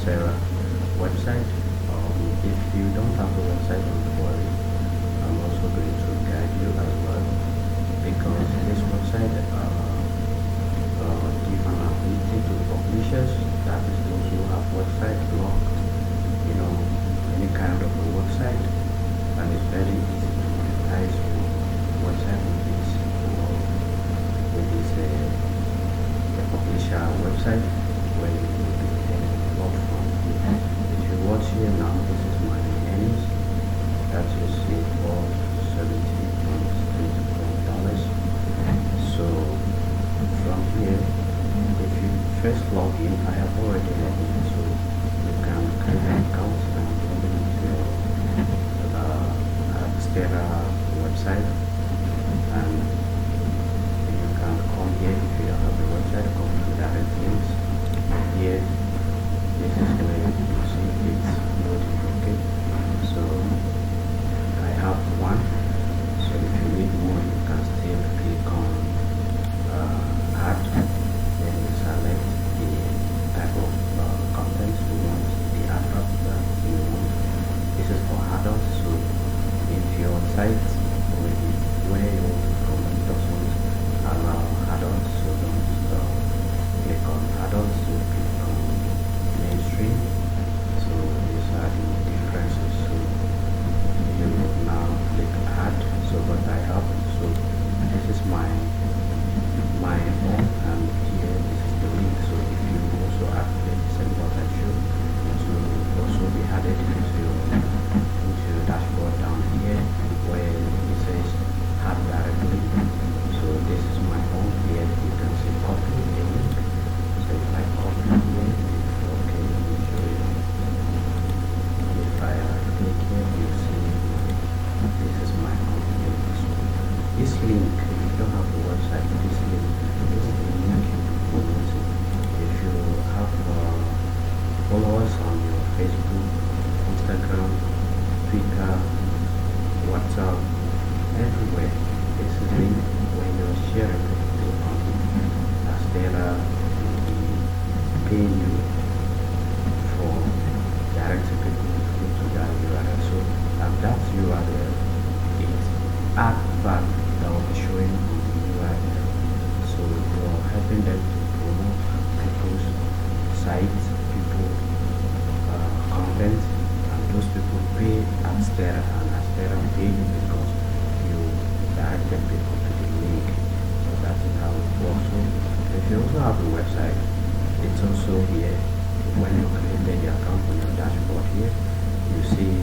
Adsterra website. If you don't have the website, don't worry. I'm also going to guide you as well, because this website give an ability to publishers, that is those who have website blog, any kind of a website, and it's very easy to monetize your website with this the publisher website, where you will be getting a lot from. If you watch here now, this is my earnings that you see for $70.24. So from here, if you first log in, I have already logged in, so you can create an account and log into your Adsterra website, and you can come here. If you don't have the website, come to direct links. Here, this is where you see it's loading. Okay, so I have one. So if you need more, you can still click on add. Then you select the type of content you want, the advert that you want. This is for adults. So if your site where you want to promote doesn't allow adults, so don't click on adults, so click on mainstream. So these are the differences. So you now click add. So what I have, so this is my home, and here this is the link. So if you also activate the same what I showed, so also be added into your dashboard down here, where it says add directly. So this is my home. Here you can see copy the link. So if I copy here, okay, let me show you. If I click here, you see this is my home here. So this link, if you don't have the website, this link is the link you promote. If you have followers on your Facebook, Instagram, Twitter, WhatsApp, everywhere, this is the link. When you're sharing it on Adsterra, will be paying you for directing people to that URL. So that URL is advert that will be showing on the URL. So you're helping them to promote people's sites, people content, and those people pay Adsterra, and Adsterra pay you because you directed people to the link. So that is how it works. So if you also have a website, it's also here. When you created the account on your dashboard here, you see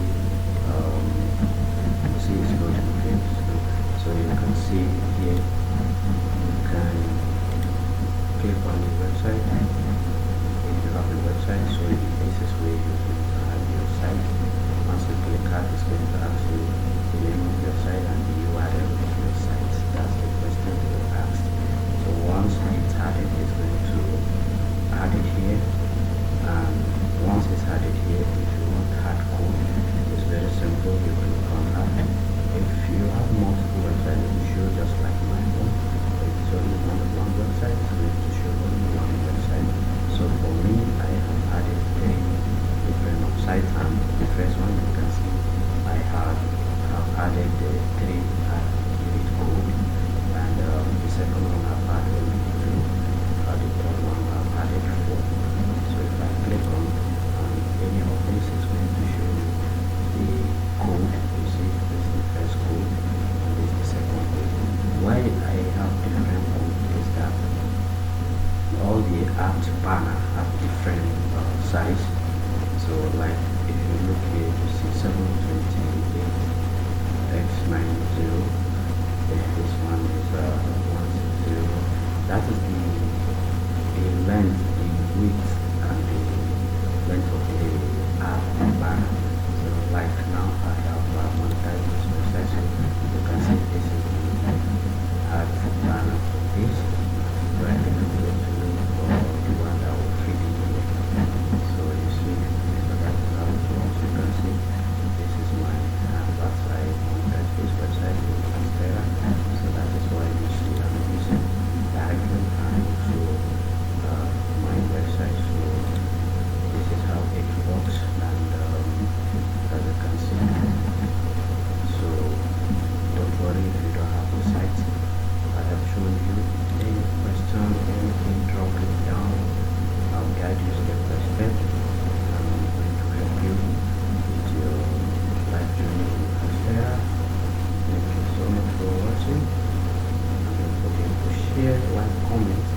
it's loading things. So you can see here, you can click on the website if you have a website. So this is where you can have your site. Once you click add, it's going to ask you the name of your site and the URL of your site. That's the question you asked. So once it's added, it's going to add it here. And once it's added here, if you want to add code, it's very simple. You click on add. If you have multiple websites, it will show just like my own. If it's only one website, it's going to show only one website. So for me, I have added 3 different websites, and the first one you can see I have added the 3 unit code, and the second one I've added 2, the third one I've added 4. So if I click on any of these, it's going to show you the code. You see, this is the first code, and this is the second code. Why I have different code is that all the apps banner have different size. So like if you look here, you see 728 x90. Then this one is 160. That is the length, the width, and the length of the app banner. So like now I have monetized this website, so you can see this is the app banner for this. So I can go to the one that will fit in here. So you see, so that is how it works. You can see this is my website, monetize this website with Adsterra. So that is why you see I'm using directly and also my website. So comments